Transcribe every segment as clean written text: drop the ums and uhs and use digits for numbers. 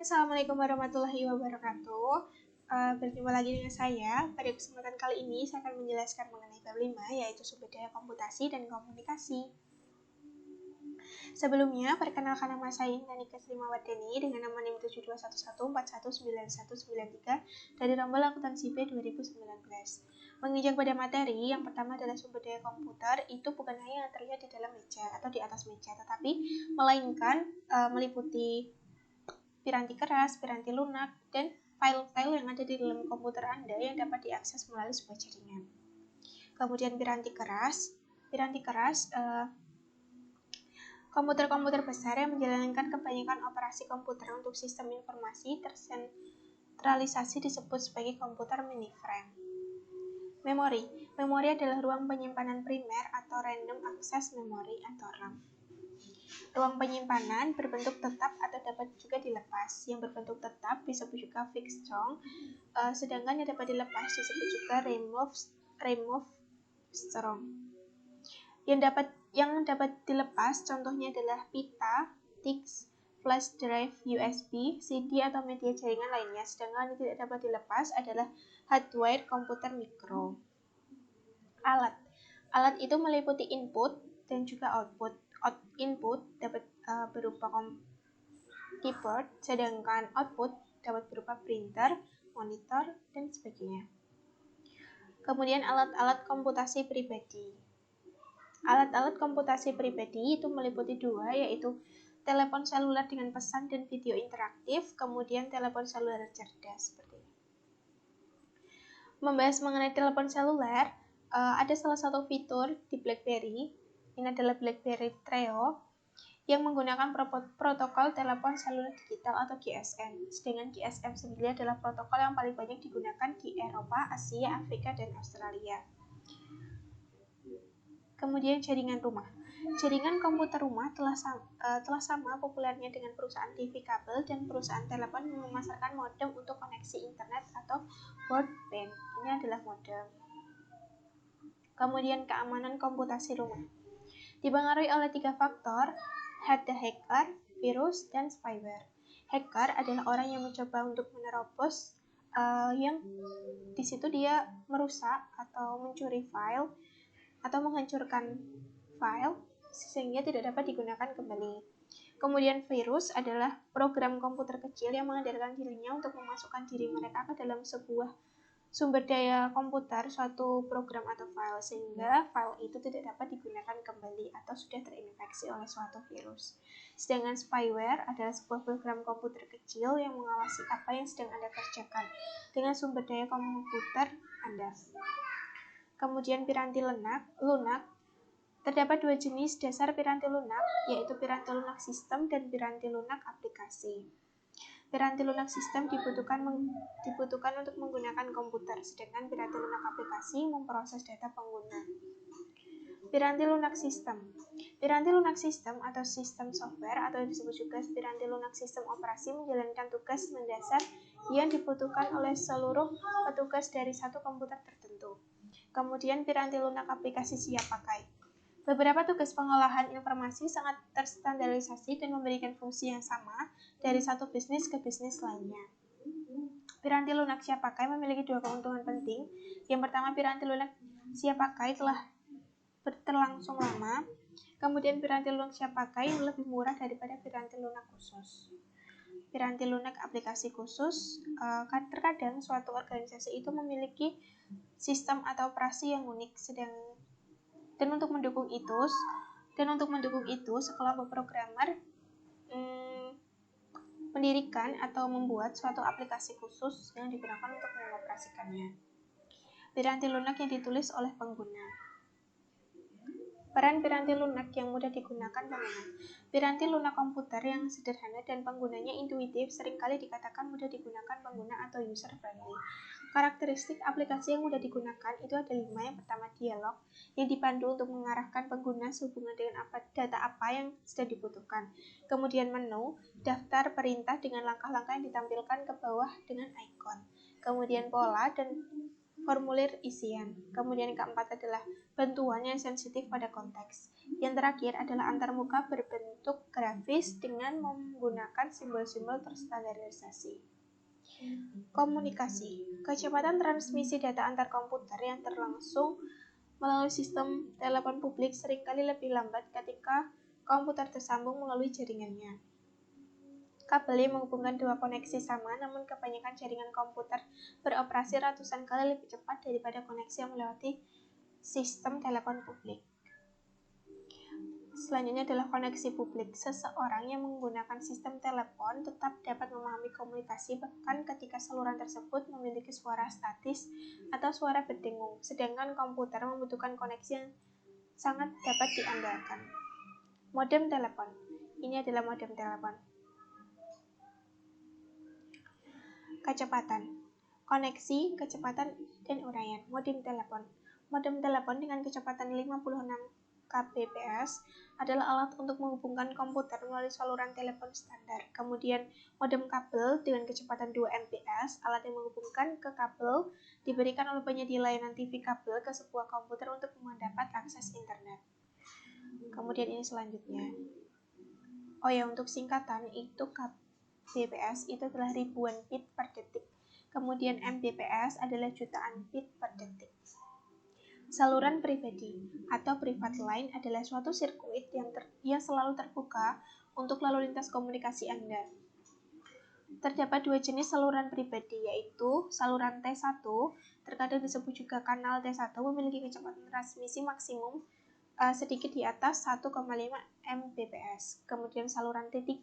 Assalamualaikum warahmatullahi wabarakatuh. Berjumpa lagi dengan saya. Pada kesempatan kali ini saya akan menjelaskan mengenai bab 5, yaitu sumber daya komputasi dan komunikasi. Sebelumnya, perkenalkan nama saya Indanika Srimawardani dengan nama NIM 7211419193 dari Rombel Akuntansi B 2019. Menginjak pada materi, yang pertama adalah sumber daya komputer. Itu bukan hanya yang terlihat di dalam meja atau di atas meja, tetapi melainkan meliputi piranti keras, piranti lunak, dan file-file yang ada di dalam komputer Anda yang dapat diakses melalui sebuah jaringan. Kemudian piranti keras, komputer-komputer besar yang menjalankan kebanyakan operasi komputer untuk sistem informasi tersentralisasi disebut sebagai komputer mainframe. Memori adalah ruang penyimpanan primer atau random access memory atau RAM. Ruang penyimpanan berbentuk tetap atau dapat juga dilepas. Yang berbentuk tetap disebut juga fixed strong, sedangkan yang dapat dilepas disebut juga remove strong. Yang dapat dilepas contohnya adalah pita, disk, flash drive, USB, CD atau media jaringan lainnya. Sedangkan yang tidak dapat dilepas adalah hardware komputer mikro. Alat itu meliputi input dan juga output. Input dapat berupa keyboard, sedangkan output dapat berupa printer, monitor, dan sebagainya. Kemudian alat-alat komputasi pribadi. Alat-alat komputasi pribadi itu meliputi dua, yaitu telepon seluler dengan pesan dan video interaktif, kemudian telepon seluler cerdas. Seperti ini. Membahas mengenai telepon seluler, ada salah satu fitur di BlackBerry. Ini adalah BlackBerry Treo yang menggunakan protokol telepon seluler digital atau GSM. Sedangkan GSM sendiri adalah protokol yang paling banyak digunakan di Eropa, Asia, Afrika, dan Australia. Kemudian jaringan rumah. Jaringan komputer rumah telah sama populernya dengan perusahaan TV kabel dan perusahaan telepon yang memasarkan modem untuk koneksi internet atau broadband. Ini adalah modem. Kemudian keamanan komputasi rumah. Dipengaruhi oleh 3 faktor, ada hacker, virus, dan spyware. Hacker adalah orang yang mencoba untuk menerobos, yang di situ dia merusak atau mencuri file atau menghancurkan file sehingga tidak dapat digunakan kembali. Kemudian virus adalah program komputer kecil yang mengandalkan dirinya untuk memasukkan diri mereka ke dalam sebuah sumber daya komputer, suatu program atau file, sehingga file itu tidak dapat digunakan kembali atau sudah terinfeksi oleh suatu virus. Sedangkan spyware adalah sebuah program komputer kecil yang mengawasi apa yang sedang Anda kerjakan dengan sumber daya komputer Anda. Kemudian piranti lunak. Terdapat 2 jenis dasar piranti lunak, yaitu piranti lunak sistem dan piranti lunak aplikasi. Piranti lunak sistem dibutuhkan untuk menggunakan komputer, sedangkan piranti lunak aplikasi memproses data pengguna. Piranti lunak sistem. Piranti lunak sistem atau sistem software atau disebut juga piranti lunak sistem operasi menjalankan tugas mendasar yang dibutuhkan oleh seluruh petugas dari satu komputer tertentu. Kemudian piranti lunak aplikasi siap pakai. Beberapa tugas pengolahan informasi sangat terstandarisasi dan memberikan fungsi yang sama dari satu bisnis ke bisnis lainnya. Piranti lunak siap pakai memiliki 2 keuntungan penting. Yang pertama, piranti lunak siap pakai telah berlangsung lama. Kemudian piranti lunak siap pakai lebih murah daripada piranti lunak khusus. Piranti lunak aplikasi khusus, terkadang suatu organisasi itu memiliki sistem atau operasi yang unik, dan untuk mendukung itu sekelompok programmer mendirikan atau membuat suatu aplikasi khusus yang digunakan untuk mengoperasikannya. Piranti lunak yang ditulis oleh pengguna. Peran piranti lunak yang mudah digunakan pengguna. Piranti lunak komputer yang sederhana dan penggunanya intuitif seringkali dikatakan mudah digunakan pengguna atau user friendly. Karakteristik aplikasi yang mudah digunakan itu ada 5. Yang pertama, dialog yang dipandu untuk mengarahkan pengguna sehubungan dengan data apa yang sedang dibutuhkan. Kemudian menu, daftar perintah dengan langkah-langkah yang ditampilkan ke bawah dengan ikon. Kemudian pola dan formulir isian. Kemudian yang keempat adalah bantuan yang sensitif pada konteks. Yang terakhir adalah antarmuka berbentuk grafis dengan menggunakan simbol-simbol terstandarisasi. Komunikasi. Kecepatan transmisi data antar komputer yang terlangsung melalui sistem telepon publik seringkali lebih lambat ketika komputer tersambung melalui jaringannya. Kabel yang menghubungkan dua koneksi sama, namun kebanyakan jaringan komputer beroperasi ratusan kali lebih cepat daripada koneksi yang melewati sistem telepon publik. Selanjutnya adalah koneksi publik. Seseorang yang menggunakan sistem telepon tetap dapat memahami komunikasi bahkan ketika saluran tersebut memiliki suara statis atau suara berdengung, sedangkan komputer membutuhkan koneksi yang sangat dapat diandalkan. Modem telepon. Ini adalah modem telepon. Kecepatan. Koneksi, kecepatan, dan uraian. Modem telepon. Modem telepon dengan kecepatan 56 kbps adalah alat untuk menghubungkan komputer melalui saluran telepon standar. Kemudian, modem kabel dengan kecepatan 2 Mbps, alat yang menghubungkan ke kabel, diberikan oleh penyedia layanan TV kabel ke sebuah komputer untuk mendapat akses internet. Kemudian ini selanjutnya. Oh ya, untuk singkatan itu kbps itu adalah ribuan bit per detik. Kemudian Mbps adalah jutaan bit per detik. Saluran pribadi atau private line adalah suatu sirkuit yang selalu terbuka untuk lalu lintas komunikasi Anda. Terdapat dua jenis saluran pribadi, yaitu saluran T1, terkadang disebut juga kanal T1, memiliki kecepatan transmisi maksimum sedikit di atas 1,5 Mbps. Kemudian saluran T3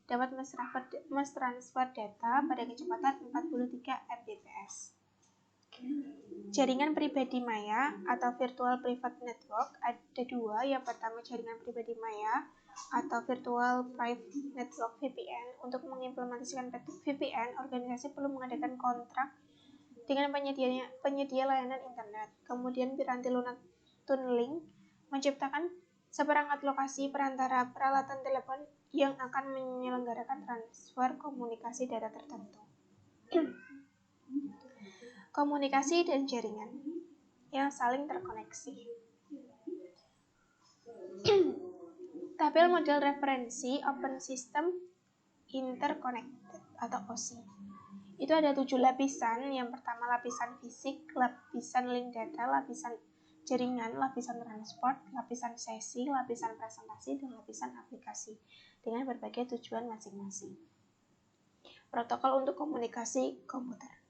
dapat mentransfer data pada kecepatan 43 Mbps. Jaringan pribadi maya atau virtual private network ada dua. Yang pertama jaringan pribadi maya atau virtual private network VPN. Untuk mengimplementasikan VPN, organisasi perlu mengadakan kontrak dengan penyedia layanan internet. Kemudian piranti lunak tunneling menciptakan seperangkat lokasi perantara peralatan telepon yang akan menyelenggarakan transfer komunikasi data tertentu. Komunikasi dan jaringan yang saling terkoneksi. Tabel model referensi Open System Interconnected atau OSI. Itu ada 7 lapisan. Yang pertama lapisan fisik, lapisan link data, lapisan jaringan, lapisan transport, lapisan sesi, lapisan presentasi, dan lapisan aplikasi dengan berbagai tujuan masing-masing. Protokol untuk komunikasi komputer.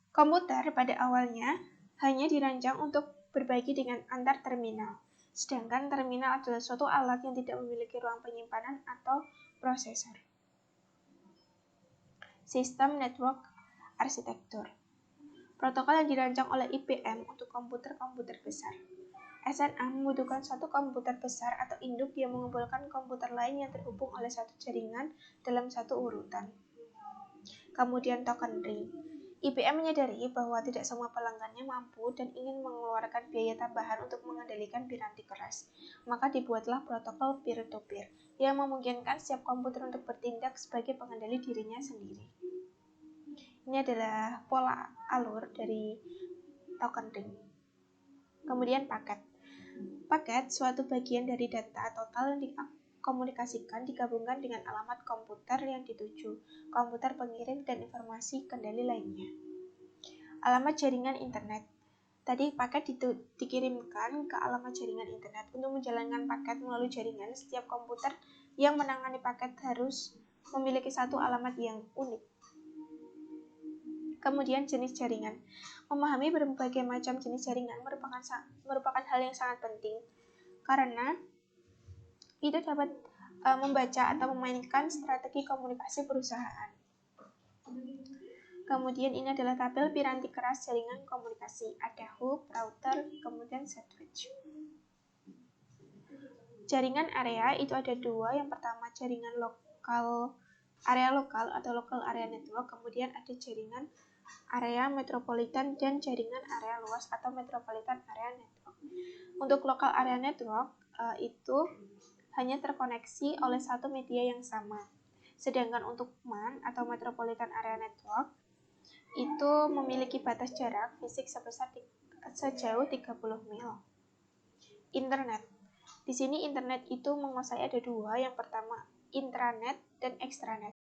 Komputer pada awalnya hanya dirancang untuk berbagi dengan antar terminal, sedangkan terminal adalah suatu alat yang tidak memiliki ruang penyimpanan atau prosesor. Sistem network arsitektur. Protokol yang dirancang oleh IBM untuk komputer-komputer besar. SNA membutuhkan suatu komputer besar atau induk yang mengumpulkan komputer lain yang terhubung oleh satu jaringan dalam satu urutan. Kemudian token ring. IBM menyadari bahwa tidak semua pelanggannya mampu dan ingin mengeluarkan biaya tambahan untuk mengendalikan piranti keras. Maka dibuatlah protokol peer-to-peer yang memungkinkan setiap komputer untuk bertindak sebagai pengendali dirinya sendiri. Ini adalah pola alur dari token ring. Kemudian paket. Paket suatu bagian dari data total yang dikomunikasikan digabungkan dengan alamat komputer yang dituju, komputer pengirim, dan informasi kendali lainnya. Alamat jaringan internet. Tadi paket dikirimkan ke alamat jaringan internet. Untuk menjalankan paket melalui jaringan, setiap komputer yang menangani paket harus memiliki satu alamat yang unik. Kemudian jenis jaringan. Memahami berbagai macam jenis jaringan merupakan hal yang sangat penting karena itu dapat membaca atau memainkan strategi komunikasi perusahaan. Kemudian ini adalah tabel piranti keras jaringan komunikasi. Ada hub, router, kemudian sandwich. Jaringan area itu ada dua. Yang pertama jaringan area lokal atau local area network. Kemudian ada jaringan area metropolitan dan jaringan area luas atau metropolitan area network. Untuk local area network itu hanya terkoneksi oleh satu media yang sama. Sedangkan untuk MAN atau Metropolitan Area Network itu memiliki batas jarak fisik sejauh 30 mil. internet. Di sini internet itu menguasai ada dua, yang pertama intranet dan extranet.